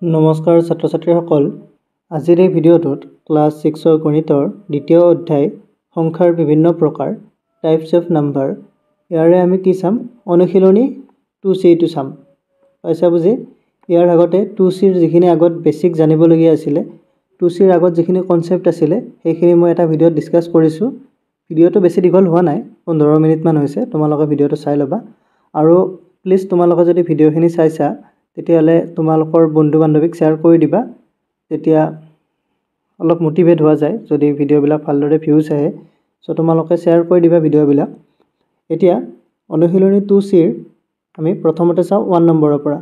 নমস্কাৰ ছাত্ৰ ছাত্ৰীসকল আজিৰ এই ভিডিঅ'টোত ক্লাছ 6 গণিতৰ দ্বিতীয় অধ্যায় সংখ্যাৰ বিভিন্ন প্ৰকাৰ টাইপছ অফ নাম্বাৰ ইয়াৰে আমি কি চাম অনুশীলনী 2C টো চাম পাইছা বুজি ইয়াৰ আগতে 2C ৰ যিখিনি আগত বেসিক জানিবলগীয়া আছিল 2C ৰ আগত যিখিনি কনসেপ্ট আছিল সেইখিনি মই এটা ভিডিঅ'ত ডিসকাস কৰিছো ভিডিঅ'টো বেছি দীঘল হোৱা নাই 15 মিনিট মান হৈছে তোমালোকে ভিডিঅ'টো চাই লবা আৰু প্লিজ তোমালোকে যদি ভিডিঅ'খিনি চাইছা তেতিয়ালে তোমালোকৰ বন্ধু বান্ধৱীক শেয়াৰ কৰি দিবা তেতিয়া অলপ মোটিভেট হোৱা যায় যদি ভিডিঅ'বিলাক ভালদৰে ভিউজ আহে সো তোমালোকে শেয়াৰ কৰি দিবা ভিডিঅ'বিলাক এতিয়া অনুশীলনী 2C ৰ আমি প্ৰথমতে চাও 1 নম্বৰৰ পৰা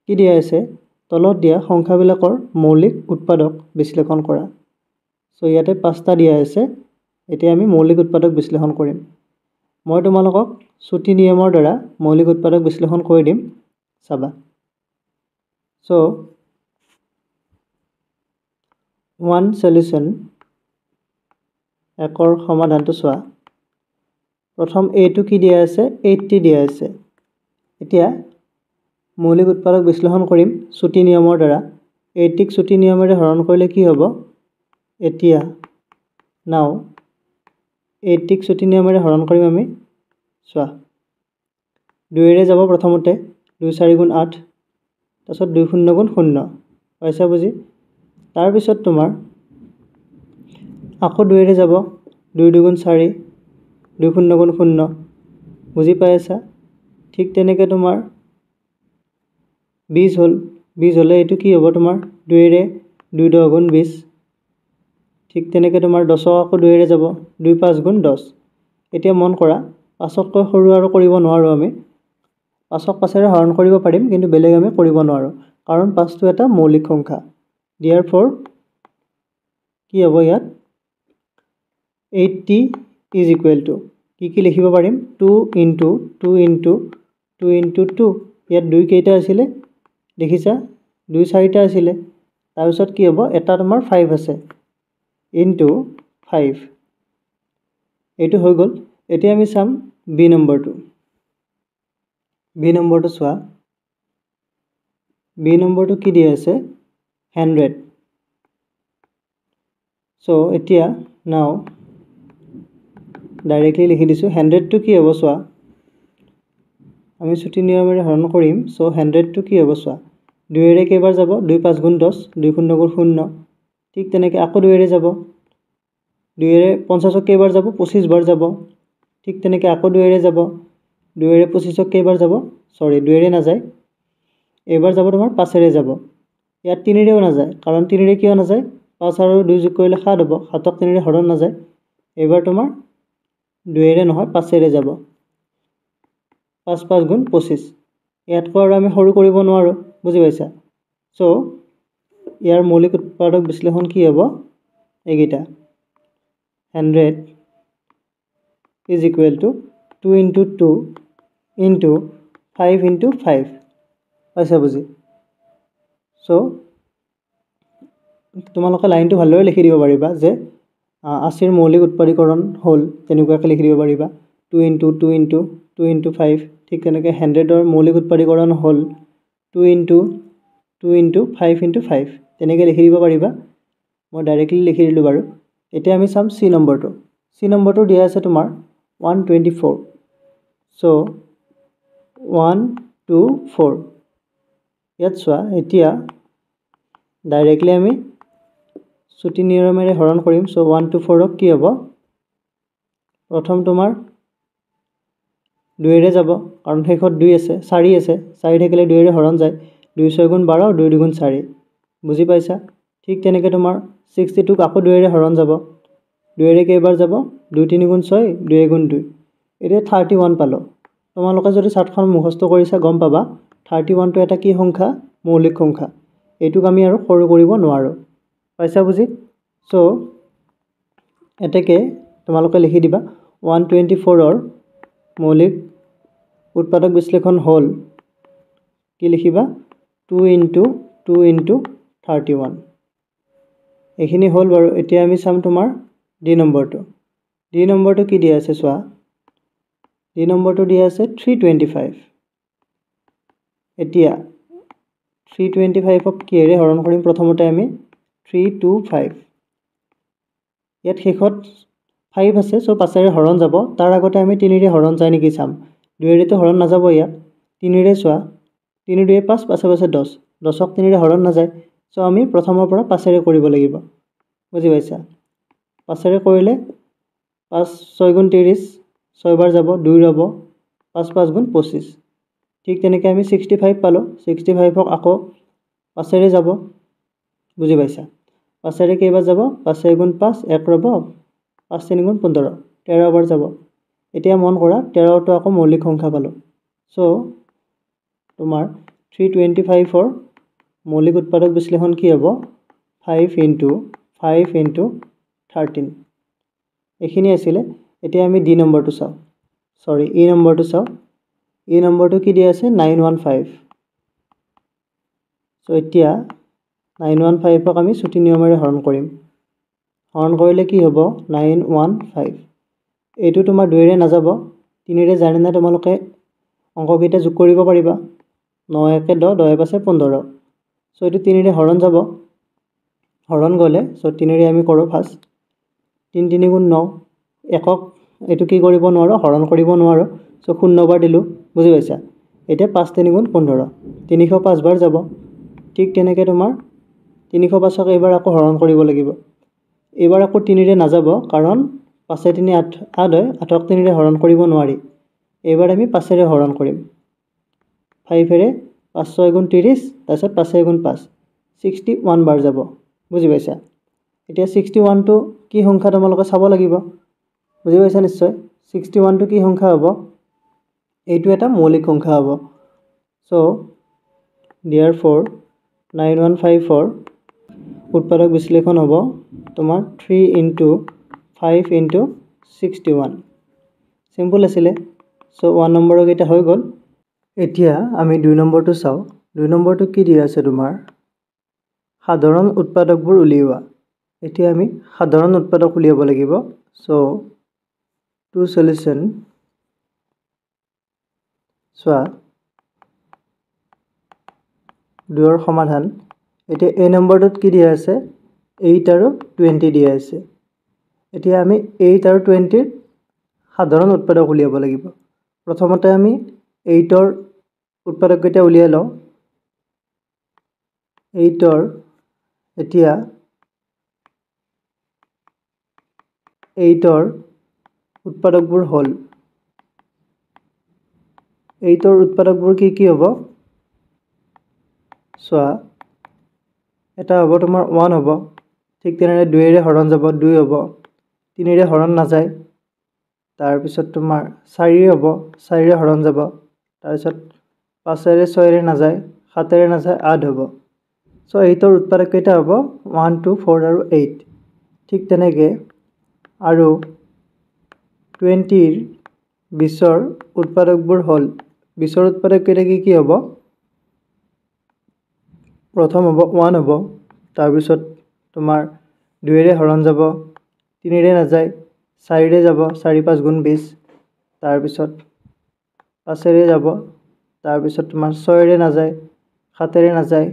কি দিয়া আছে তলত দিয়া সংখ্যাবিলাকৰ মৌলিক উৎপাদক বিশ্লেষণ কৰা সো ইয়াতে পাঁচটা দিয়া আছে এতিয়া আমি মৌলিক উৎপাদক বিশ্লেষণ কৰিম মই তোমালোকক ছুটি নিয়মৰ দ্বাৰা মৌলিক উৎপাদক বিশ্লেষণ কৰি দিম চাবা So, one solution একৰ সমাধানটো চোৱা প্ৰথম a টো কি দিয়া আছে 80 দিয়া আছে এতিয়া মৌলিক উৎপাদক বিশ্লেষণ কৰিম ছুটি নিয়মৰ দ্বাৰা 80 ক ছুটি নিয়মেৰে হৰণ কৰিলে কি হ'ব এতিয়া নাও 80 ক ছুটি নিয়মেৰে হৰণ কৰিম আমি চোৱা 2 ৰে যাব প্ৰথমতে 2 4 গুণ 8 তাছত 2 শূন্য গুণ 0 পাইছা বুজি তাৰ পিছত তোমাৰ আকৌ 2 ৰে যাব 2 2 গুণ 4 2 শূন্য গুণ 0 বুজি পাইছা ঠিক তেনেকৈ তোমাৰ 20 হল 20 হলে এটো কি হ'ব তোমাৰ 2 ৰে 2 10 গুণ 20 ঠিক তেনেকৈ তোমাৰ 10 আকৌ 2 ৰে যাব 2 5 গুণ 10 এতিয়া মন কৰা 5 কৈ সৰু আৰু কৰিব নোৱাৰো আমি 5ক 5ৰে হৰণ কৰিব পাৰিম কিন্তু বেলেগ আমি কৰিব নোৱাৰো কাৰণ 5 টো এটা মৌলিক সংখ্যা therefore কি হ'ব ইয়াত 80 is equal to কি লিখিব পাৰিম 2 into 2 into 2 into 2 ইয়াত 2 কেইটা আছিল দেখিছা 2 4টা আছিল তাৰ পিছত কি হ'ব এটা তোমাৰ 5 আছে into 5 এটো হৈ গল এতিয়া আমি চাম b নম্বৰটো B নম্বৰটো চোৱা B নম্বৰটো কি দিয়া আছে 100 সো এতিয়া নাও ডাইৰেক্টলি লিখি দিছো 100 টো কি হ'ব চোৱা আমি ছুটি নিয়মেৰে হৰণ কৰিম সো 100 টো কি হ'ব চোৱা 2 ৰে কেইবাৰ যাব 2 5 গুণ 10 2 শূন্য গুণ 0 ঠিক তেনেকৈ আকৌ 2 ৰে যাব 2 ৰে 50 ক কেইবাৰ যাব 25 বাৰ যাব ঠিক তেনেকৈ আকৌ 2 ৰে যাব 2 ৰে 25 ক কেইবাৰ যাব সৰি 2 ৰে না যায় এবাৰ যাব তোমাৰ 5 ৰে যাব ইয়াত 3 ৰেও না যায় কাৰণ 3 ৰে কিয় না যায় 5 আৰু 2 যোগ কৰিলে 7 হ'ব 7ক 3 ৰে হৰণ না যায় এবাৰ তোমাৰ 2 ৰে নহয় 5 ৰে যাব 5 5 গুণ 25 ইয়াত কো আৰু আমি সৰু কৰিব নোৱাৰো বুজি পাইছা সো ইয়াৰ মৌলিক উৎপাদক বিশ্লেষণ কি হ'ব এইগিটা 100 is equal to 2 into 2 into 5 into 5 পাইছা বুজি সো তোমালোকে লাইনটো ভালদৰে লিখি দিব পাৰিবা যে 80 ৰ মৌলিক উৎপাদীকৰণ হল তেনেকুৱাকৈ লিখি দিব পাৰিবা 2 into 2 into 2 into 5 ঠিক তেনেকৈ 100 ৰ মৌলিক উৎপাদীকৰণ হল 2 into 2 into 5 into 5 তেনেকৈ লিখি দিব পাৰিবা মই ডাইৰেক্টলি লিখি দিলো বাৰু এতিয়া আমি চাম C নম্বৰটো দিয়া আছে তোমাৰ 124 সো 124 ইয়াত চোৱা এতিয়া ডাইৰেক্টলি আমি ছুটি নিয়মেৰে হৰণ কৰিম সো 124 ক কি হ'ব প্ৰথম তোমাৰ 2 ৰে যাব কাৰণ শেষত 2 আছে 4 আছে 4 থাকিলে 2 ৰে হৰণ যায় 2 6 গুণ 12 2 2 গুণ 4 বুজি পাইছা ঠিক তেনেকৈ তোমাৰ 62 ক আকৌ 2 ৰে হৰণ যাব 2 ৰে কেইবাৰ যাব 2 3 গুণ 6 2 গুণ 2 এতিয়া 31 পালো তোমালোকে যদি চাৰ্টখন মুখস্থ কৰিছা গম পাবা 31 টো এটা কি সংখ্যা মৌলিক সংখ্যা এটুক আমি আৰু সৰু কৰিব নোৱাৰো পাইছা বুজি সো এতেকে তোমালোকে লিখি দিবা 124 ৰ মৌলিক উৎপাদক বিশ্লেষণ হল কি লিখিবা 2 into 2 into 31 এখিনি হল বাৰু এতিয়া আমি চাম তোমাৰ D নম্বৰটো কি দিয়া আছে চোৱা D নম্বৰটো দিয়া আছে 325 এতিয়া 325 ক কিহেৰে হৰণ কৰিম প্ৰথমতে আমি 325 ইয়াত শেষত 5 আছে সো 5 ৰে হৰণ যাব তাৰ আগতে আমি 3 ৰে হৰণ যায় নেকি চাম 2 ৰে তো হৰণ নাযাব ইয়াত 3 ৰে চোৱা 3 2 5 5 5 10 10 ক 3 ৰে হৰণ নাযায় সো আমি প্ৰথমৰ পৰা 5 ৰে কৰিব লাগিব বুজি পাইছা 5 ৰে কৰিলে 5 6 গুণ 30 6 বাৰ যাব 2 ৰব 5 5 গুণ 25 ঠিক তেনেকৈ আমি 65 পালো 65 ক আকৌ 5 ৰে যাব বুজি পাইছা 5 ৰে কেইবাৰ যাব 5 গুণ 5 1 ৰব 5 3 গুণ 15 13 বাৰ যাব এতিয়া মন কৰা 13 টো আকৌ মৌলিক সংখ্যা পালো সো তোমাৰ 325 ৰ মৌলিক উৎপাদক বিশ্লেষণ কি হ'ব 5 * 5 * 13 এখিনি আছিল এতিয়া আমি ডি নম্বৰটো চাও সৰি ই নম্বৰটো চাও ই নম্বৰটো কি দিয়া আছে 915 সো এতিয়া 915 ক আমি ছুটি নিয়মেৰে হৰণ কৰিম হৰণ কৰিলে কি হ'ব 915 এইটো তোমাৰ 2 ৰে নাযাব 3 ৰে জানে না তোমালোকে অংককেইটা যোগ কৰিব পাৰিবা 9 1 10 10 5 15 সো এইটো 3 ৰে হৰণ যাব হৰণ গলে সো 3 ৰে আমি কৰো ফাৰ্স্ট 3 3 গুণ 9 একক এটো কি কৰিব নোৱাৰো হৰণ কৰিব নোৱাৰো সো 0 বাৰ দিলু বুজি পাইছা এতিয়া 5 3 গুণ 15 305 বাৰ যাব ঠিক তেনেকৈ তোমাৰ 305 ক এবাৰ আকৌ হৰণ কৰিব লাগিব এবাৰ আকৌ 3 ৰে নাযাব কাৰণ 5 3 8 8 হয় 8 ক 3 ৰে হৰণ কৰিব নোৱাৰি এবাৰ আমি 5 ৰে হৰণ কৰিম 5 ৰে 5 6 গুণ 30 তাৰপিছত 5 গুণ 5 61 বাৰ যাব বুজি পাইছা এতিয়া 61 টো কি সংখ্যা তোমালোকে চাব লাগিব বুজি পাইছা নিশ্চয় 61 টো কি সংখ্যা হ'ব এইটো এটা মৌলিক সংখ্যা হ'ব সো therefore 915 উৎপাদক বিশ্লেষণ হ'ব তোমাৰ 3 * 5 * 61 সিম্পল আছিল সো 1 নম্বৰৰ কেইটা হৈ গল এতিয়া আমি 2 নম্বৰটো চাও 2 নম্বৰটো কি দিয়া আছে তোমাৰ সাধাৰণ উৎপাদকবোৰ উলিওৱা এতিয়া আমি সাধাৰণ উৎপাদক উলিয়াব লাগিব সো টু সলিউশন সোৱা 2 ৰ সমাধান এতিয়া a নম্বৰটোত কি দিয়া আছে 8 আৰু 20 দিয়া আছে এতিয়া আমি 8 আৰু 20 ৰ সাধাৰণ উৎপাদক উলিয়াব লাগিব প্ৰথমতে আমি 8 ৰ উৎপাদক কেইটা উলিয়াই লও 8 ৰ এতিয়া 8 ৰ উৎপাদকবোৰ হল 8 ৰ উৎপাদকবোৰ কি হ'ব সোৱা এটা হ'ব তোমাৰ 1 হ'ব ঠিক তেনেদৰে 2 ৰে হৰণ যাব 2 হ'ব 3 ৰে হৰণ নাযায় তাৰ পিছত তোমাৰ 4 হ'ব 4 ৰে হৰণ যাব তাৰ পিছত 5 ৰে 6 ৰে নাযায় 7 ৰে নাযায় 8 হ'ব সো 8 ৰ উৎপাদক কেইটা হ'ব 1 2 4 আৰু 8 ঠিক তেনেকৈ আৰু 20 ৰ 20 ৰ উৎপাদকবোৰ হল 20 ৰ উৎপাদক কেইটা কি হ'ব প্ৰথম হ'ব 1 হ'ব তাৰ পিছত তোমাৰ 2 ৰে হৰণ যাব 3 ৰে নাযায় 4 ৰে যাব 4 5 গুণ 20 তাৰ পিছত 5 ৰে যাব তাৰ পিছত তোমাৰ 6 ৰে নাযায় 7 ৰে নাযায়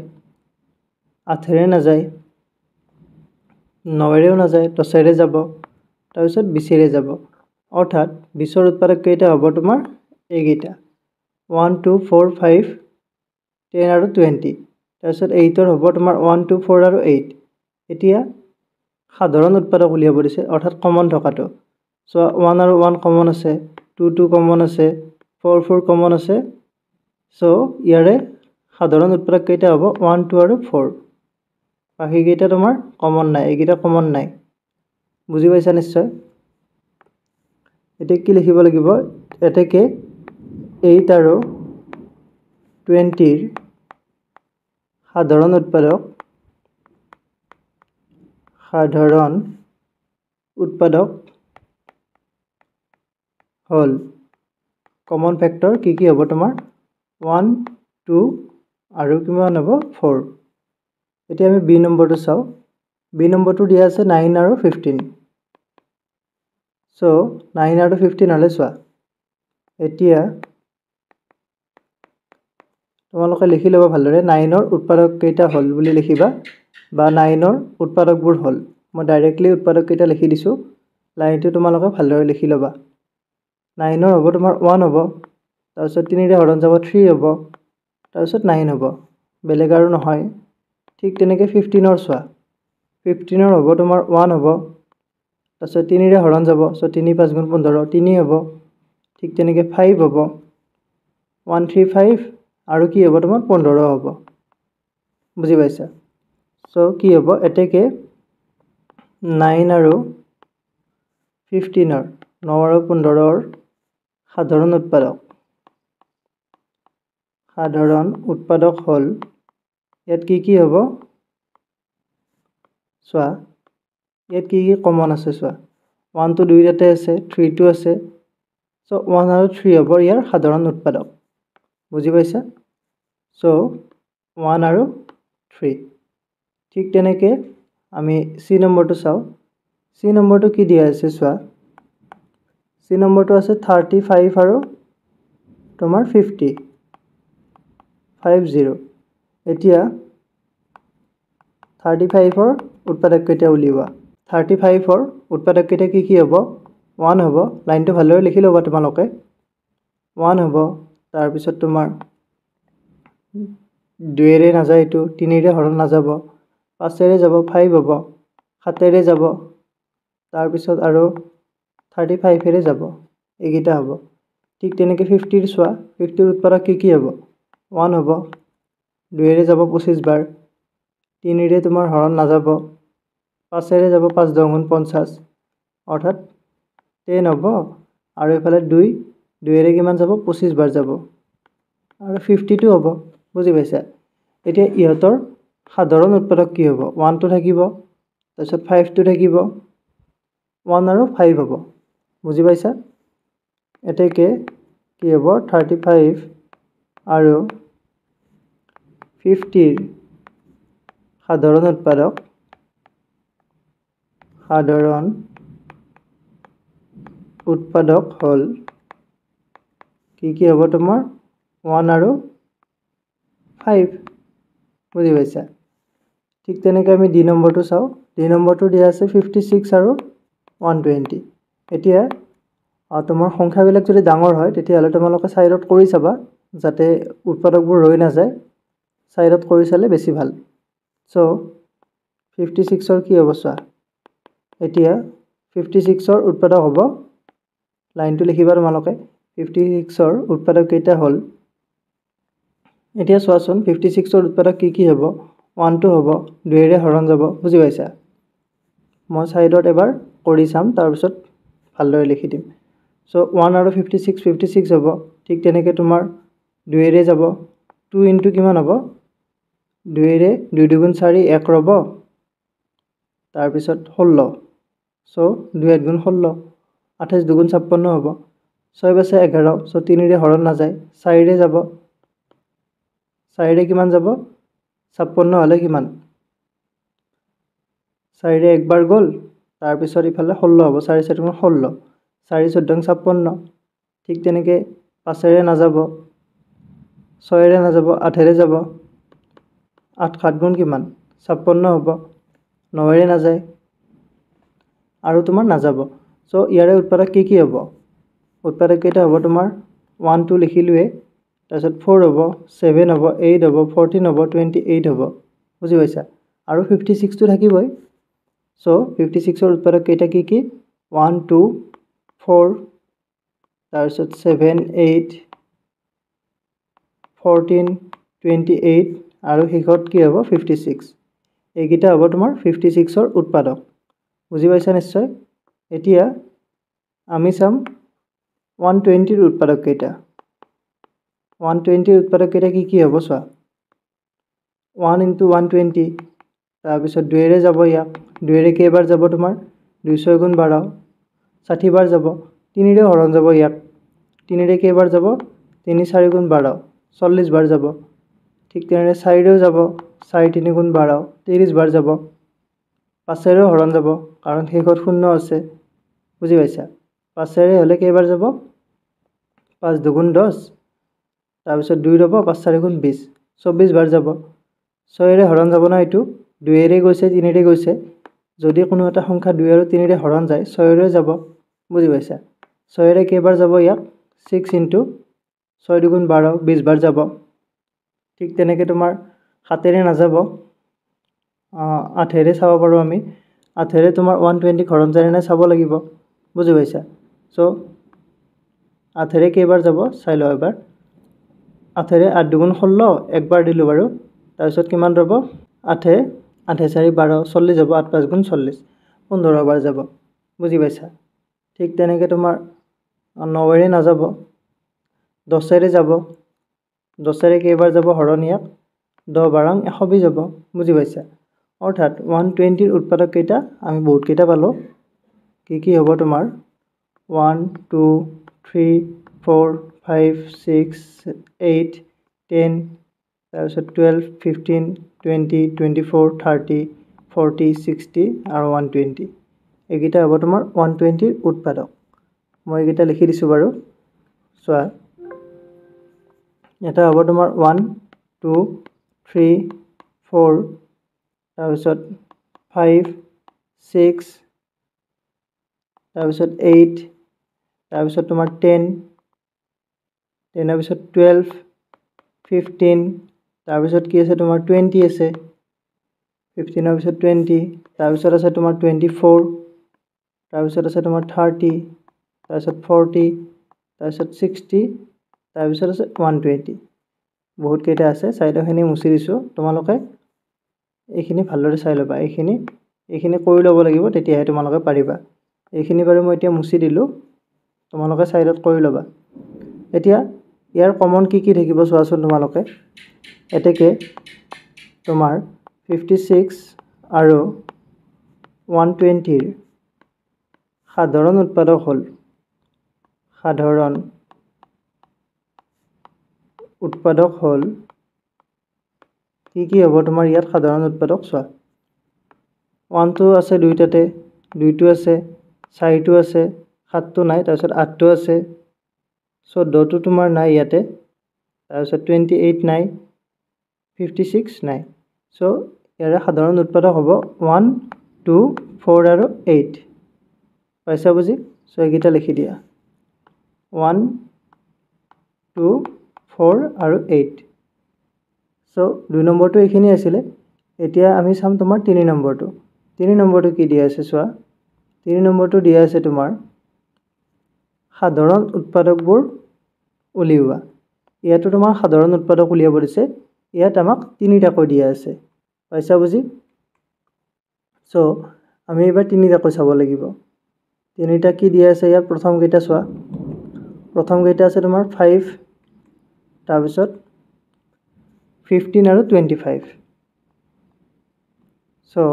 8 ৰে নাযায় 9 ৰেও নাযায় 10 ৰে যাব তাৰ পিছত 20 ৰে যাব অৰ্থাৎ 20 ৰ উৎপাদক কেইটা হ'ব তোমাৰ এইকেইটা 1 2 4 5 10 আৰু 20 তাৰপিছত 8 ৰ হ'ব তোমাৰ 1 2 4 আৰু 8 এতিয়া সাধাৰণ উৎপাদক উলিয়াব দিছে অৰ্থাৎ কমন থকাটো সো 1 আৰু 1 কমন আছে 2 2 কমন আছে 4 4 কমন আছে সো ইয়াৰে সাধাৰণ উৎপাদক কেইটা হ'ব 1 2 আৰু 4 বাকি কেইটা তোমাৰ কমন নাই এইকেইটা কমন নাই বুজি পাইছা নিশ্চয় এতিয়া কি লিখিব লাগিব এতেকে 8 আৰু 20 ৰ সাধাৰণ উৎপাদক হল কমন ফেক্টৰ কি হ'ব তোমাৰ 1 2 আৰু কিমান হ'ব 4 এতিয়া আমি বি নম্বৰটো চাও বি নম্বৰটো দিয়া আছে 9 আৰু 15 সো 9 আৰু 15 হলে চোৱা এতিয়া তোমালোকে লিখি ল'বা ভালদৰে 9ৰ উৎপাদক কেইটা হ'ল বুলি লিখিবা বা 9ৰ উৎপাদকবোৰ হ'ল মই ডাইৰেক্টলি উৎপাদক কেইটা লিখি দিছোঁ লাইনটো তোমালোকে ভালদৰে লিখি ল'বা 9ৰ হ'ব তোমাৰ 1 হ'ব তাৰপিছত 3ৰে হৰণ যাব 3 হ'ব তাৰপিছত 9 হ'ব বেলেগ আৰু নহয় ঠিক তেনেকৈ 15ৰ চোৱা 15ৰ হ'ব তোমাৰ 1 হ'ব তাৰপিছত 3ৰে হৰণ যাব চ' 3 5 গুণ 15 3 হ'ব ঠিক তেনেকৈ 5 হ'ব 135 আৰু কি হ'ব তোমাৰ 15 হ'ব বুজি পাইছা চ' কি হ'ব এতেকে 9 আৰু 15ৰ 9 আৰু 15ৰ সাধাৰণ উৎপাদক হ'ল ইয়াত কি হ'ব চোৱা ইয়াত কি কমন আছে চোৱা 1 টো দুইটাতে আছে 3 টো আছে চ' 1 আৰু 3 হ'ব ইয়াৰ সাধাৰণ উৎপাদক বুজি পাইছা চ' 1 আৰু 3 ঠিক তেনেকৈ আমি চি নম্বৰটো চাওঁ চি নম্বৰটো কি দিয়া আছে চোৱা চি নম্বৰটো আছে 35 আৰু তোমাৰ 50 এতিয়া 35ৰ উৎপাদক কেইটা উলিওৱা 35ৰ উৎপাদক কেইটা কি হ'ব 1 হ'ব লাইনটো ভালদৰে লিখি ল'বা তোমালোকে 1 হ'ব তাৰপিছত তোমাৰ 2ৰে নাযায় এইটো 3ৰে হৰণ নাযাব 5ৰে যাব 5 হ'ব 7ৰে যাব তাৰপিছত আৰু 35ৰে যাব এইকেইটা হ'ব ঠিক তেনেকৈ 50ৰ চোৱা 50ৰ উৎপাদক কি হ'ব 1 হ'ব 2ৰে যাব 25 বাৰ 3ৰে তোমাৰ হৰণ নাযাব 5ৰে যাব 5 10 গুণ 50 অৰ্থাৎ 10 হ'ব আৰু এইফালে 2ৰে কিমান যাব 25 বাৰ যাব আৰু 52 হ'ব বুজি পাইছা এতিয়া ইহঁতৰ সাধাৰণ উৎপাদক কি হ'ব 1 টো থাকিব তাৰপিছত 5 টো থাকিব 1 আৰু 5 হ'ব বুজি পাইছা এতেকে কি হ'ব 35 আৰু 50ৰ সাধাৰণ উৎপাদক হ'ল কি হ'ব তোমাৰ 1 আৰু 5 বুজি পাইছা ঠিক তেনেকৈ আমি ডি নম্বৰটো চাওঁ ডি নম্বৰটো দিয়া আছে 56 আৰু 120 এতিয়া তোমাৰ সংখ্যাবিলাক যদি ডাঙৰ হয় তেতিয়াহ'লে তোমালোকে চাইডত কৰি চাবা যাতে উৎপাদকবোৰ ৰৈ নাযায় চাইডত কৰি চালে বেছি ভাল চ' 56ৰ কি হ'ব চোৱা এতিয়া 56ৰ উৎপাদক হ'ব লাইনটো লিখিবা তোমালোকে 56ৰ উৎপাদক কেইটা হ'ল এতিয়া চোৱাচোন 56ৰ উৎপাদক কি হ'ব 1 টো হ'ব 2ৰে হৰণ যাব বুজি পাইছা মই চাইডত এবাৰ কৰি চাম তাৰপিছত ভালদৰে লিখি দিম চ' 1 আৰু 56 হ'ব ঠিক তেনেকৈ তোমাৰ 2ৰে যাব 2 ইনটু কিমান হ'ব 2ৰে 2 2 গুণ 4 1 ৰ'ব তাৰপিছত 16 চ' 2 1 গুণ 16 28 2 গুণ 56 হ'ব 6 বাছে 11 চ' 3ৰে হৰণ নাযায় 4ৰে যাব 4ৰে কিমান যাব 56 হ'লে কিমান 4ৰে একবাৰ গ'ল তাৰপিছত ইফালে 16 হ'ব 4 4 গুণ 16 4 14 56 ঠিক তেনেকৈ 5ৰে নাযাব 6ৰে নাযাব 8ৰে যাব 8 7 গুণ কিমান 56 হ'ব 9ৰে নাযায় আৰু তোমাৰ নাযাব চ' ইয়াৰে উৎপাদক কি হ'ব উৎপাদক কেইটা হ'ব তোমাৰ 1 2 লিখিলোৱে তাৰপিছত 4 হ'ব 7 হ'ব 8 হ'ব 14 হ'ব 28 হ'ব বুজি পাইছা আৰু 56 টো থাকিবই চ' 56ৰ উৎপাদক কেইটা কি 1 2 4 তাৰপিছত 7 8 14 28 আৰু শেষত কি হ'ব 56 এইকেইটা হ'ব তোমাৰ 56ৰ উৎপাদক বুজি পাইছা নিশ্চয় এতিয়া আমি চাম 120ৰ উৎপাদক কেইটা 120ৰ উৎপাদক কেইটা কি হ'ব চোৱা 1 ইনটু 120 তাৰপিছত 2ৰে যাব ইয়াক 2ৰে কেইবাৰ যাব তোমাৰ 2 6 গুণ 12 60 বাৰ যাব 3ৰে হৰণ যাব ইয়াক 3ৰে কেইবাৰ যাব 3 4 গুণ 12 40 বাৰ যাব ঠিক তেনেদৰে 4ৰেও যাব 4 3 গুণ 12 30 বাৰ যাব 5ৰেও হৰণ যাব কাৰণ শেষত 0 আছে বুজি পাইছা 5ৰে হ'লে কেইবাৰ যাব 5 2 গুণ 10 তাৰপিছত 2 ৰ'ব 5 4 গুণ 20 24 বাৰ যাব 6 ৰে হৰণ যাব না এইটো 2 ৰে গৈছে 3 ৰে গৈছে যদি কোনো এটা সংখ্যা 2 আৰু 3 ৰে হৰণ যায় 6 ৰে যাব বুজি পাইছা 6 ৰে কেইবাৰ যাব ইয়াক 6 ইনটু 6 2 গুণ 12 20 বাৰ যাব ঠিক তেনেকৈ তোমাৰ 7 ৰে নাযাব 8 ৰে চাব পাৰো আমি 8 ৰে তোমাৰ 120 হৰণ যায় নে চাব লাগিব বুজি পাইছা সো 8 ৰে কেইবাৰ যাব চাই লও এবাৰ 8 ৰে 8 2 গুণ 16 একবাৰ দিলো বাৰু তাৰপিছত কিমান ৰব 8 8 4 12 40 যাব 8 5 গুণ 40 15 বাৰ যাব বুজি পাইছা ঠিক তেনেকৈ তোমাৰ 9 ৰে নাযাব 10 ৰে যাব 10 ৰে কেইবাৰ যাব হৰণ ইয়াক 10 12 120 যাব বুজি পাইছা অৰ্থাৎ 120 ৰ উৎপাদক কেইটা আমি বহুত কেইটা পালো কি হ'ব তোমাৰ 1 2 3 4 5 6 8 10 তাৰপিছত 12 15 20 24 30 40 60 আৰু 120 এইকেইটা হ'ব তোমাৰ 120 ৰ উৎপাদক মই এইকেইটা লিখি দিছো বাৰু চোৱা এটা হ'ব তোমাৰ 1 2 3 4 তাৰপিছত 5 6 তাৰপিছত 8 তাৰপিছত তোমাৰ 10 10 পিছত 12 15 তাৰপিছত কি আছে তোমাৰ 20 আছে 15 পিছত 20 তাৰপিছত আছে তোমাৰ 24 তাৰপিছত আছে তোমাৰ 30 তাৰপিছত 40 তাৰপিছত 60 তাৰপিছত আছে 120 বহুত কেইটা আছে চাইডৰখিনি মুছি দিছো তোমালোকে এইখিনি ভালদৰে চাই ল'বা এইখিনি কৰি ল'ব লাগিব তেতিয়াহে তোমালোকে পাৰিবা এইখিনি বাৰু মই এতিয়া মুছি দিলো তোমালোকে সাইডত কৰি ল'বা এতিয়া ইয়াৰ কমন কি থাকিব চোৱাচোন তোমালোকে এতেকে তোমাৰ 56 আৰু 120 ৰ সাধাৰণ উৎপাদক হ'ল কি হ'ব তোমাৰ ইয়াত সাধাৰণ উৎপাদক চোৱা 1 টো আছে দুইটাতে 2 টো আছে 4 টো আছে 7 টো নাই তাৰপিছত 8 টো আছে 14 টো তোমাৰ নাই ইয়াতে তাৰপিছত 28 নাই 56 নাই সো ইয়াৰ সাধাৰণ উৎপাদক হ'ব 1 2 4 আৰু 8 পাইছা বুজি সো এইকেইটা লিখি দিয়া 1 2 4 আৰু 8 সো 2 নম্বৰটো এইখিনি আছিল এতিয়া আমি চাম তোমাৰ 3 নম্বৰটো 3 নম্বৰটো কি দিয়া আছে চোৱা 3 নম্বৰটো দিয়া আছে তোমাৰ সাধাৰণ উৎপাদকবোৰ উলিওৱা ইয়াতো তোমাৰ সাধাৰণ উৎপাদক উলিয়াব দিছে ইয়াত আমাক তিনিটাকৈ দিয়া আছে পাইছা বুজি সো আমি এবাৰ তিনিটাকৈ চাব লাগিব তিনিটা কি দিয়া আছে ইয়াত প্ৰথম কেইটা চোৱা প্ৰথম কেইটা আছে তোমাৰ 5 তাৰপিছত 15 আৰু 25 সো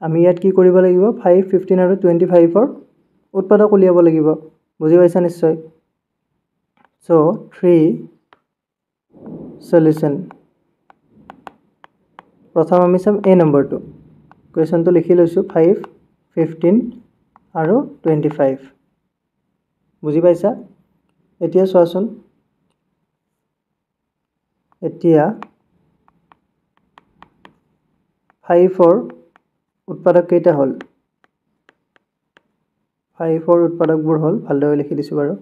আমি ইয়াত কি কৰিব লাগিব 5 15 আৰু 25 ৰ উৎপাদক উলিয়াব লাগিব বুজি পাইছা নিশ্চয় সো 3 সলিউশন প্ৰথম আমি চাম এ নম্বৰটো কোৱেশ্চনটো লিখি লৈছো 5 15 আৰু 25 বুজি পাইছা এতিয়া চোৱাচোন এতিয়া 5 ৰ উৎপাদক কেইটা হ'ল 5 ৰ উৎপাদকবোৰ হ'ল ভালদৰে লিখি দিছো বাৰু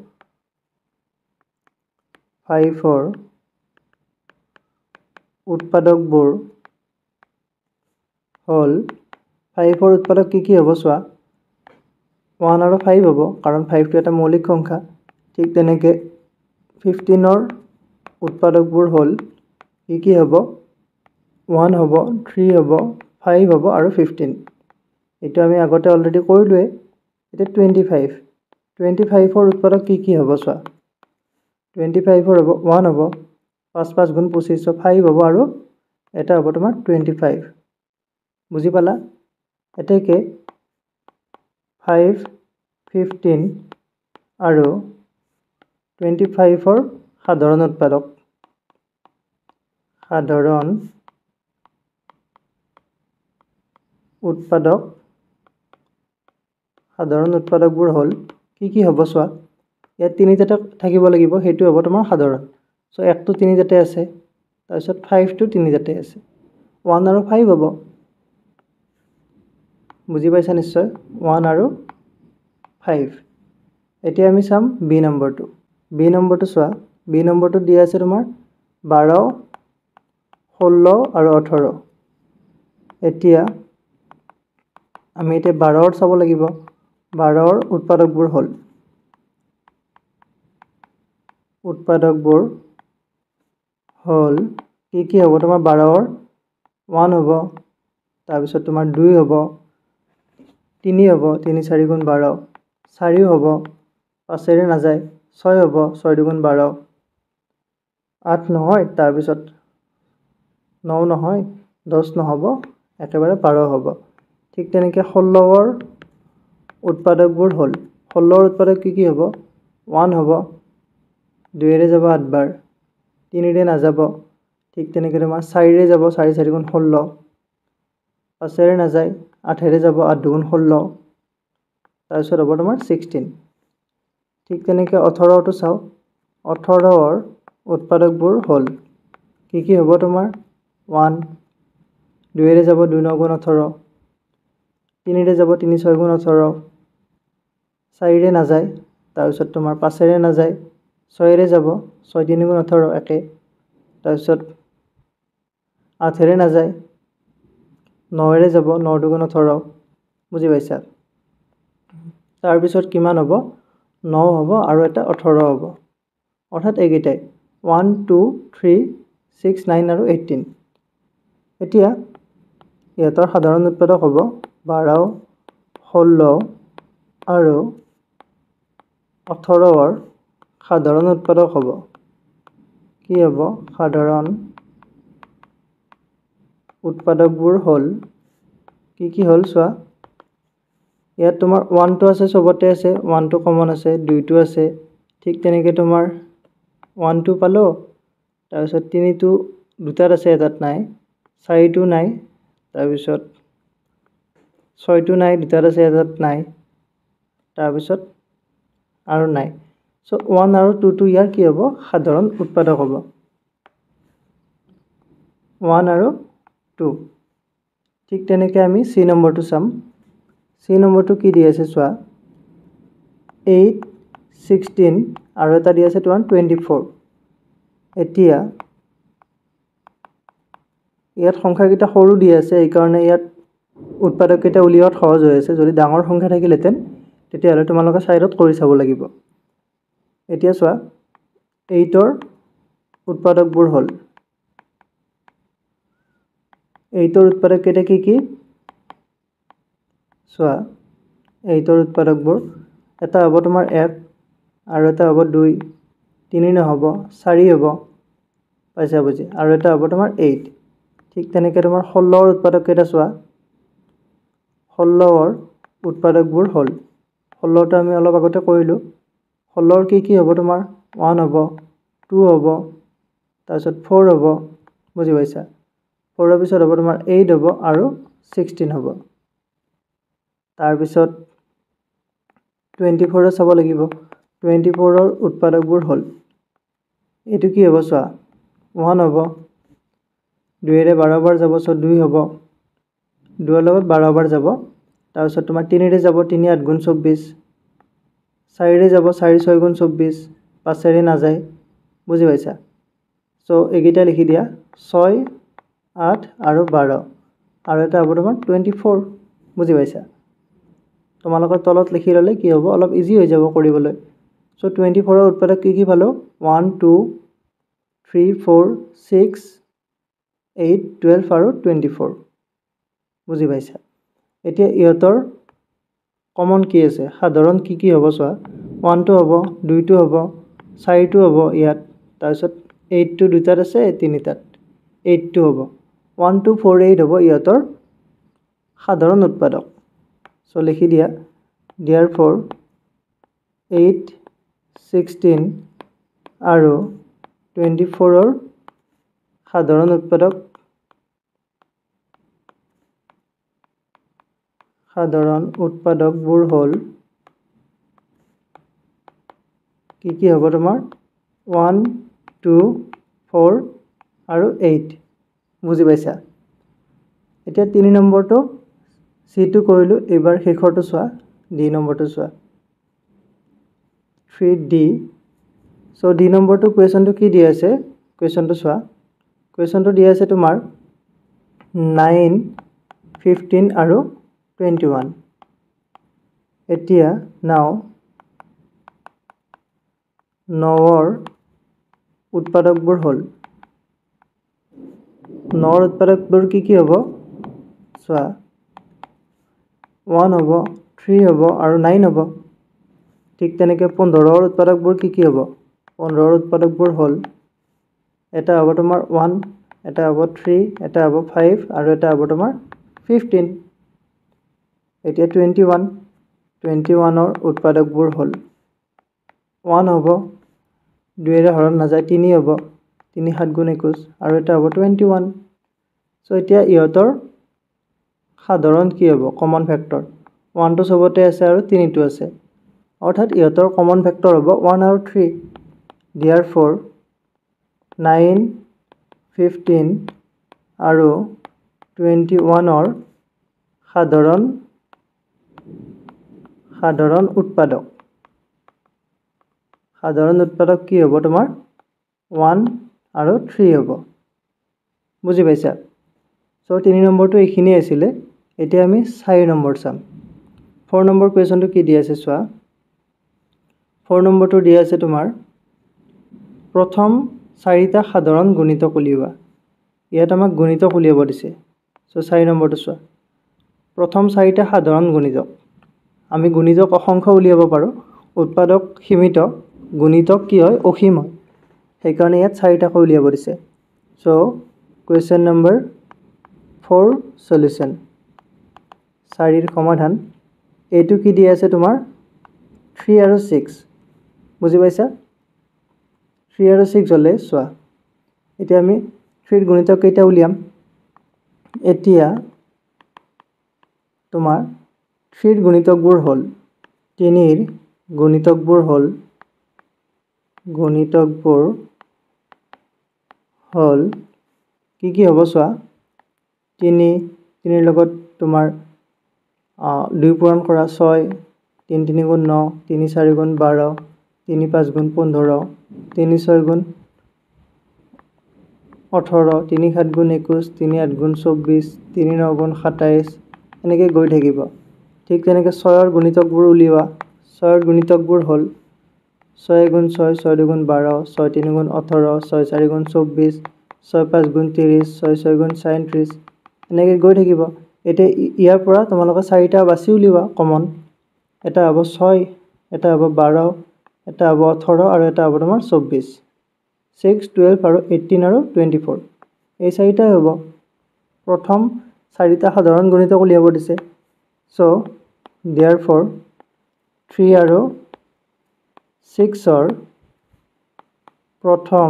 5 ৰ উৎপাদকবোৰ হ'ল 5 ৰ উৎপাদক কি হ'ব চোৱা 1 আৰু 5 হ'ব কাৰণ 5 টো এটা মৌলিক সংখ্যা ঠিক তেনেকৈ 15 ৰ উৎপাদকবোৰ হ'ল কি হ'ব 1 হ'ব 3 হ'ব 5 হ'ব আৰু 15 এইটো আমি আগতে অলৰেডি কৰিলোৱে এটা 25 ৰ উৎপাদক কি হ'ব চোৱা 25 ৰ হ'ব 1 হ'ব 5 5 গুণ 25 5 হ'ব আৰু এটা হ'ব তোমাৰ 25 বুজি পালা এতেকে 5 15 আৰু 25 ৰ সাধাৰণ উৎপাদক সাধাৰণ উৎপাদকবোৰ হ'ল কি হ'ব চোৱা ইয়াত তিনিটা থাকিব লাগিব সেইটো হ'ব তোমাৰ সাধাৰণ সো 1 টো 3 জাতে আছে তাৰপিছত 5 টো 3 জাতে আছে 1 আৰু 5 হ'ব বুজি পাইছা নিশ্চয় 1 আৰু 5 এতিয়া আমি চাম বি নম্বৰটো চোৱা বি নম্বৰটো দিয়া আছে তোমাৰ 12 16 আৰু 18 এতিয়া আমি এতিয়া 12ৰ চাব লাগিব 12ৰ উৎপাদকবোৰ হ'ল কি হ'ব তোমাৰ 12ৰ 1 হ'ব তাৰপিছত তোমাৰ 2 হ'ব 3 হ'ব 3 4 গুণ 12 4 হ'ব 5 ৰে নাযায় 6 হ'ব 6 দুগুণ 12 8 নহয় তাৰপিছত 9 নহয় 10 নহ'ব একেবাৰে 12 হ'ব ঠিক তেনেকৈ 16ৰ উৎপাদকবোৰ হ'ল 16ৰ উৎপাদক কি হ'ব 1 হ'ব 2 ৰে যাব 8 বাৰ 3 ৰে নাযাব ঠিক তেনেকৈ তোমাৰ 4 ৰে যাব 4 4 গুণ 16 5 ৰে নাযায় 8 ৰে যাব 8 দুগুণ 16 তাৰপিছত হ'ব তোমাৰ 16 ঠিক তেনেকৈ 18টো চাও 18ৰ উৎপাদকবোৰ হ'ল কি হ'ব তোমাৰ 1 2 ৰে যাব 2 9 গুণ 18 3 ৰে যাব 3 6 গুণ 18 4 ৰে নাযায় তাৰপিছত তোমাৰ 5 ৰে নাযায় 6 ৰে যাব 6 3 গুণ 18 একে তাৰপিছত 8 ৰে নাযায় 9 ৰে যাব 9 2 গুণ 18 বুজি পাইছা তাৰপিছত কিমান হ'ব 9 হ'ব আৰু এটা 18 হ'ব অৰ্থাৎ এইকেইটাই 1 2 3 6 9 আৰু 18 এতিয়া ইহঁতৰ সাধাৰণ উৎপাদক হ'ব 12 16 আৰু 18ৰ সাধাৰণ উৎপাদক হ'ব কি হ'ব সাধাৰণ উৎপাদকবোৰ হ'ল কি হ'ল চোৱা ইয়াত তোমাৰ 1 টো আছে সবতে আছে 1 টো কমন আছে 2 টো আছে ঠিক তেনেকৈ তোমাৰ 1 টো পালো তাৰপিছত 3 টো দুটাত আছে এটাত নাই 4 টো নাই তাৰপিছত 6 টো নাই দুটাত আছে এটাত নাই তাৰপিছত আৰু নাই সো 1 আৰু 2 টো ইয়াৰ কি হ'ব সাধাৰণ উৎপাদক হ'ব 1 আৰু 2 ঠিক তেনেকৈ আমি সি নম্বৰটো চাম সি নম্বৰটো কি দি আছে চোৱা 8 16 আৰু এটা দি আছে তোমাৰ 24 এতিয়া ইয়াত সংখ্যাকেইটা সৰু দি আছে এই কাৰণে ইয়াত উৎপাদককেইটা উলিওৱাত সহজ হৈ আছে যদি ডাঙৰ সংখ্যা থাকিলেতেন তেতিয়াহ'লে তোমালোকে সাইডত কৰি চাব লাগিব এতিয়া চোৱা 8ৰ উৎপাদকবোৰ হ'ল 8ৰ উৎপাদককেইটা কি চোৱা 8ৰ উৎপাদকবোৰ এটা হ'ব তোমাৰ 1 আৰু এটা হ'ব 2 3 নহ'ব 4 হ'ব পাইছা বুজি আৰু এটা হ'ব তোমাৰ 8 ঠিক তেনেকৈ তোমাৰ 16ৰ উৎপাদককেইটা চোৱা 16ৰ উৎপাদকবোৰ হ'ল 16টো আমি অলপ আগতে কৰিলোঁ 16ৰ কি হ'ব তোমাৰ 1 হ'ব 2 হ'ব তাৰপিছত 4 হ'ব বুজি পাইছা 4ৰ পিছত হ'ব তোমাৰ 8 হ'ব আৰু 16 হ'ব তাৰপিছত 24 চাব লাগিব 24ৰ উৎপাদকবোৰ হ'ল এইটো কি হ'ব চোৱা 1 হ'ব 2 ৰে 12 বাৰ যাব সো 2 হ'ব 2ৰ লগত 12 বাৰ যাব তাৰপিছত তোমাৰ 3 ৰে যাব 3 8 গুণ 24 4 ৰে যাব 4 6 গুণ 24 5 ৰে নাযায় বুজি পাইছা সো এইকেইটা লিখি দিয়া 6 8 আৰু 12 আৰু এটা হ'ব তোমাৰ 24 বুজি পাইছা তোমালোকৰ তলত লিখি ল'লে কি হ'ব অলপ ইজি হৈ যাব কৰিবলৈ সো 24ৰ উৎপাদক কি পালো 1 2 3 4 6 8 12 আৰু 24 বুজি পাইছা এতিয়া ইহঁতৰ কমন কি আছে সাধাৰণ কি হ'ব চোৱা 1 টো হ'ব 2 টো হ'ব 4 টো হ'ব ইয়াত তাৰপিছত 8 টো দুটাত আছে 3টাত 8 টো হ'ব 1 2 4 8 হ'ব ইহঁতৰ সাধাৰণ উৎপাদক সো লিখি দিয়া therefore 8 16 আৰু 24ৰ সাধাৰণ উৎপাদকবোৰ হ'ল কি হ'ব তোমাৰ 1 2 4 আৰু 8 বুজি পাইছা এতিয়া 3 নম্বৰটো C2 কৰিলো এবাৰ শেষৰটো চোৱা D নম্বৰটো চোৱা 3D সো D নম্বৰটো কোৱেশ্চনটো কি দি আছে কোৱেশ্চনটো চোৱা কোৱেশ্চনটো দি আছে তোমাৰ 9 15 আৰু 21 এতিয়া নাও 9ৰ উৎপাদকবোৰ হল 9ৰ উৎপাদকবোৰ কি হ'ব চোৱা 1 হ'ব 3 হ'ব আৰু 9 হ'ব ঠিক তেনেকৈ 15ৰ উৎপাদকবোৰ কি হ'ব 15ৰ উৎপাদকবোৰ হল এটা হ'ব তোমাৰ 1 এটা হ'ব 3 এটা হ'ব 5 আৰু এটা হ'ব তোমাৰ 15 এতিয়া 21ৰ উৎপাদকবোৰ হল 1 হ'ব 2 ৰে হৰণ নাযায় 3 হ'ব 3 7 গুণ 21 আৰু এটা হ'ব 21 সো এতিয়া ইহতৰ সাধাৰণ কি হ'ব কমন ফেক্টৰ 1 টো সবতে আছে আৰু 3 টো আছে অৰ্থাৎ ইহতৰ কমন ফেক্টৰ হ'ব 1 আৰু 3 therefore 9 15 আৰু 21ৰ সাধাৰণ উৎপাদক কি হ'ব তোমাৰ 1 আৰু 3 হ'ব বুজি পাইছা সো 3 নম্বৰটো এইখিনি আছিল এতিয়া আমি 4 নম্বৰ চাম 4 নম্বৰ কোৱেশ্চনটো কি দি আছে চোৱা 4 নম্বৰটো দি আছে তোমাৰ প্ৰথম 4টা সাধাৰণ গুণিতক উলিওৱা ইয়াত আমাক গুণিতক উলিয়াব দিছে সো 4 নম্বৰটো চোৱা প্ৰথম 4টা সাধাৰণ গুণিতক আমি গুণিতক অসংখ্য উলিয়াব পাৰো উৎপাদক সীমিত গুণিতক কি হয় অসীম হয় সেইকাৰণে ইয়াত 4টাকৈ উলিয়াব দিছে সো কোৱেশ্চন নম্বৰ 4 সলিউশন 4ৰ সমাধান এইটো কি দি আছে তোমাৰ 3 আৰু 6 বুজি পাইছা 3 আৰু 6 হলে চোৱা এতিয়া আমি 3ৰ গুণিতক কেইটা উলিয়াম এতিয়া তোমাৰ 3ৰ গুণিতকবোৰ হল 3ৰ গুণিতকবোৰ হল কি হ'ব চোৱা 3ৰ লগত তোমাৰ 2 পূৰণ কৰা 6 3 3 গুণ 9 3 4 গুণ 12 3 5 গুণ 15 3 6 গুণ 18 3 7 গুণ 21 3 8 গুণ 24 3 9 গুণ 27 এনেকৈ গৈ থাকিব ঠিক তেনেকৈ 6ৰ গুণিতকবোৰ উলিওৱা 6ৰ গুণিতকবোৰ হল 6 গুণ 6 6 2 গুণ 12 6 3 গুণ 18 6 4 গুণ 24 6 5 গুণ 30 6 6 গুণ 37 এনেকৈ গৈ থাকিব এতিয়া ইয়াৰ পৰা তোমালোকে 4টা বাছি উলিওৱা কমন এটা হ'ব 6 এটা হ'ব 12 এটা হ'ব 18 আৰু এটা হ'ব তোমাৰ 24 6 12 আৰু 18 আৰু 24 এই 4টাই হ'ব প্ৰথম 4টা সাধাৰণ গুণিতক উলিয়াব দিছে সো therefore 3 আৰু 6ৰ প্ৰথম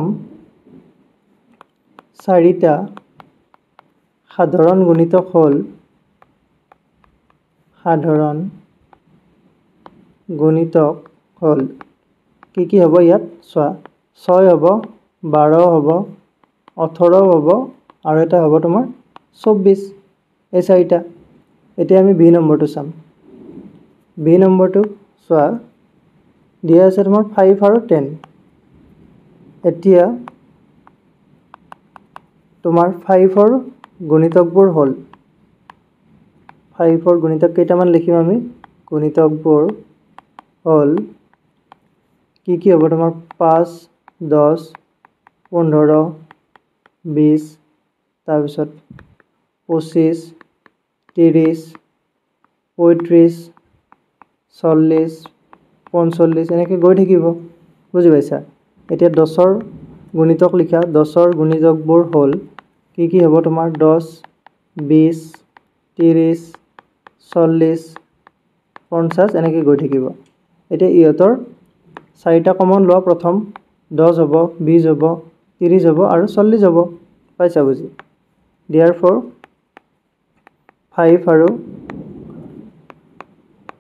4টা সাধাৰণ গুণিতক হল কি হ'ব ইয়াত চোৱা 6 হ'ব 12 হ'ব 18 হ'ব আৰু এটা হ'ব তোমাৰ 24 এই 4টা এতিয়া আমি বি নম্বৰটো চাম বি নম্বৰটো চোৱা দিয়া আছে তোমাৰ 5 আৰু 10 এতিয়া তোমাৰ 5ৰ গুণিতকবোৰ হল 5ৰ গুণিতক কেইটামান লিখিম আমি গুণিতকবোৰ হল কি হ'ব তোমাৰ 5 10 15 20 তাৰপিছত 25 30 35 40 45 এনেকৈ গৈ থাকিব বুজি পাইছা এতিয়া 10ৰ গুণিতক লিখা 10ৰ গুণিতকবোৰ হল কি হ'ব তোমাৰ 10 20 30 40 50 এনেকৈ গৈ থাকিব এতিয়া ইহতৰ 4টা কমন লোৱা প্ৰথম 10 হ'ব 20 হ'ব 30 হ'ব আৰু 40 হ'ব পাইছা বুজি therefore 5 আৰু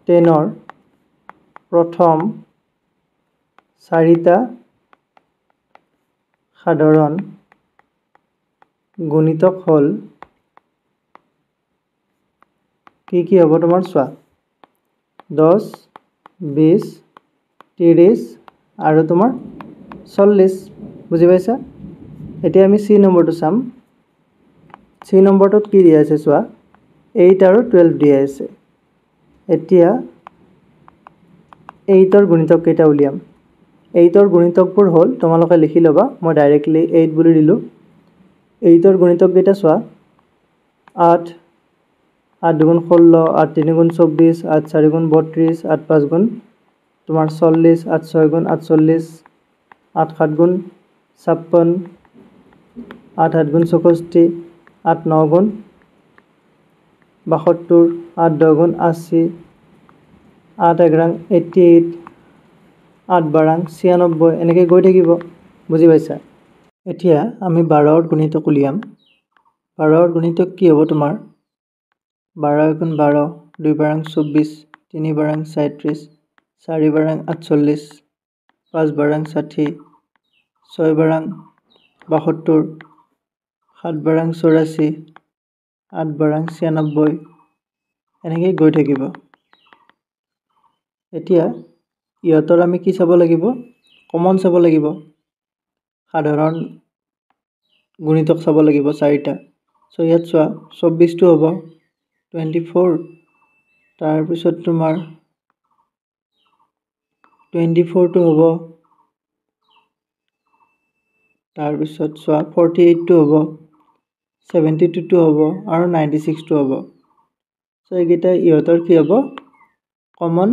10ৰ প্ৰথম 4টা সাধাৰণ গুণিতক হ'ল কি হ'ব তোমাৰ চোৱা 10 20 30 আৰু তোমাৰ 40 বুজি পাইছা এতিয়া আমি সি নম্বৰটো চাম সি নম্বৰটোত কি দিয়া আছে চোৱা 8 আৰু 12 দিয়া আছে এতিয়া 8ৰ গুণিতক কেইটা উলিয়াম 8ৰ গুণিতকবোৰ হ'ল তোমালোকে লিখি ল'বা মই ডাইৰেক্টলি 8 বুলি দিলোঁ 8ৰ গুণিতক কেইটা চোৱা 8 8 দুগুণ 16 8 3 গুণ 24 8 4 গুণ 32 8 5 গুণ তোমাৰ 40 8 6 গুণ 48 8 7 গুণ 56 8 8 গুণ 64 8 9 গুণ 72 8 10 গুণ 80 8 11 88 8 12 96 এনেকৈ গৈ থাকিব বুজি পাইছা এতিয়া আমি 12ৰ গুণিতক উলিয়াম 12ৰ গুণিতক কি হ'ব তোমাৰ 12 গুণ 12 2 12 24 3 12 37 4 12 48 5 12 60 6 12 72 7 12 84 8 12 96 এনেকৈ গৈ থাকিব এতিয়া ইহঁতৰ আমি কি চাব লাগিব কমন চাব লাগিব সাধাৰণ গুণিতক চাব লাগিব চাৰিটা সো ইয়াত চোৱা 24 টো হ'ব 24 তাৰপিছত তোমাৰ 24 টো হ'ব তাৰপিছত চোৱা 48 টো হ'ব 72 টো হ'ব আৰু 96 টো হ'ব সো এইকেইটা ইহঁতৰ কি হ'ব কমন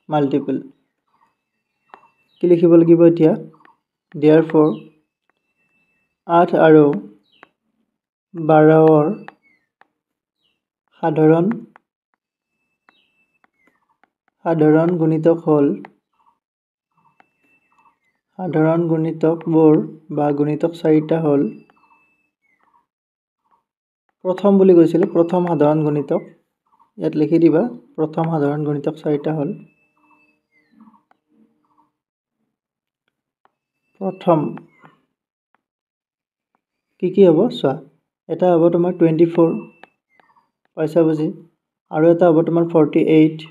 মাল্টিপল কি লিখিব লাগিব এতিয়া therefore 8 আৰু 12ৰ সাধাৰণ গুণিতক হ'ল সাধাৰণ গুণিতকবোৰ বা গুণিতক চাৰিটা হ'ল প্ৰথম বুলি কৈছিল প্ৰথম সাধাৰণ গুণিতক ইয়াত লিখি দিবা প্ৰথম সাধাৰণ গুণিতক চাৰিটা হ'ল প্ৰথম কি হ'ব চোৱা এটা হ'ব তোমাৰ 24 পইচা বুজি আৰু এটা হ'ব তোমাৰ 48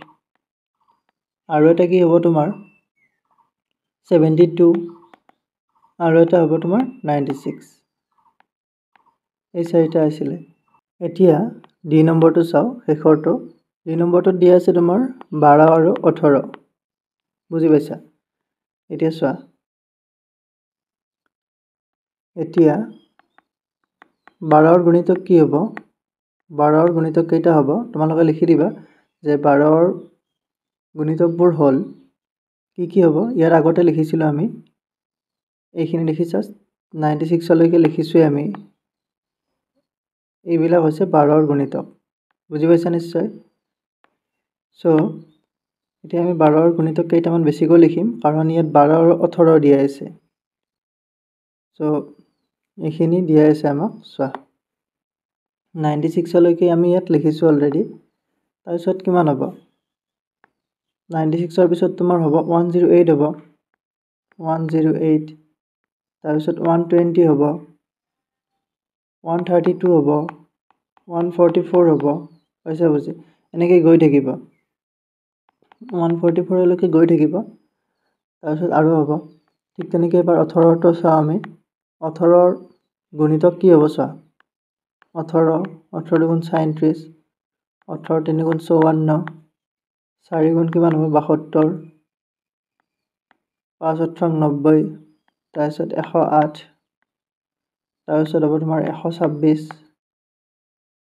আৰু এটা কি হ'ব তোমাৰ 72 আৰু এটা হ'ব তোমাৰ 96 এই চাৰিটা আছিলে এতিয়া ডি নম্বৰটো চাও শেষৰটো ডি নম্বৰটোত দিয়া আছে তোমাৰ 12 আৰু 18 বুজি পাইছা এতিয়া চোৱা এতিয়া 12ৰ গুণিতক কি হ'ব 12ৰ গুণিতক কেইটা হ'ব তোমালোকে লিখি দিবা যে 12ৰ গুণিতকবোৰ হ'ল কি হ'ব ইয়াৰ আগতে লিখিছিলো আমি এইখিনি লিখিছা 96 লৈকে লিখিছোই আমি এইবিলাক হৈছে 12ৰ গুণিতক বুজি পাইছা নিশ্চয় সো এতিয়া আমি 12ৰ গুণিতক কেইটামান বেছিকৈ লিখিম কাৰণ ইয়াত 12 আৰু 18 দিয়া আছে সো এইখিনি দিয়া আছে আমাক চোৱা 96 লৈকে আমি ইয়াত লিখিছো অলৰেডি তাৰপিছত কিমান হ'ব 96 ৰ পিছত তোমাৰ হ'ব 108 হ'ব 108 তাৰপিছত 120 হ'ব 132 হ'ব 144 হ'ব পাইছা বুজি এনেকৈ গৈ থাকিব 144 লৈকে গৈ থাকিব তাৰপিছত আৰু হ'ব ঠিক তেনেকৈ এবাৰ 18টো চাওঁ আমি 18ৰ গুণিতক কি হ'ব চোৱা 18 18 গুণ 37 18 3 গুণ 54 4 গুণ কিমান হ'ব 72 5 18 90 তাৰপিছত 108 তাৰপিছত হ'ব তোমাৰ 126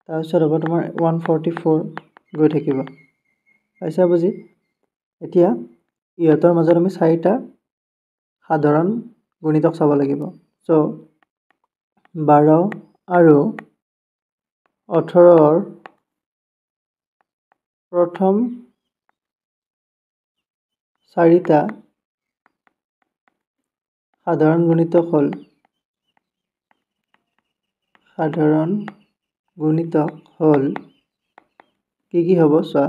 তাৰপিছত হ'ব তোমাৰ 144 গৈ থাকিব পাইছা বুজি এতিয়া ইহঁতৰ মাজত আমি চাৰিটা সাধাৰণ গুণিতক চাব লাগিব সো 12 আৰু 18ৰ প্ৰথম চাৰিটা সাধাৰণ গুণিতক হ'ল কি হ'ব চোৱা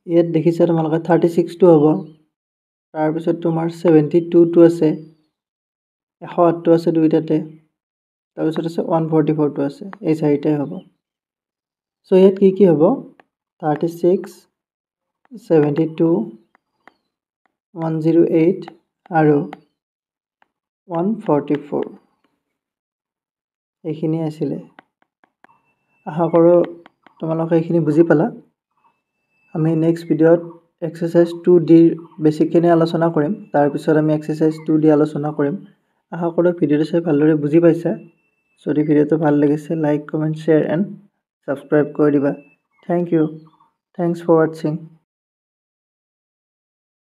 ইয়াত দেখিছা তোমালোকে 36 টো হ'ব তাৰপিছত তোমাৰ 72টো আছে, 108টো আছে দুইটাতে, তাৰপিছত আছে 144টো আছে, এই চাৰিটাই হ'ব। চ' ইয়াত কি হ'ব 36, 72, 108 আৰু 144 এইখিনি আছিলে। আশা কৰোঁ তোমালোকে এইখিনি বুজি পালা। আমি নেক্সট ভিডিঅ'ত এক্সাৰচাইজ 2Dৰ বেছিকখিনি আলোচনা কৰিম, তাৰপিছত আমি এক্সাৰচাইজ 2D আলোচনা কৰিম। আশা কৰোঁ ভিডিঅ'টো চাই ভালদৰে বুজি পাইছা। যদি ভিডিঅ'টো ভাল লাগিছে like, comment, share and subscribe কৰি দিবা। Thank you. Thanks for ৱাটছিং।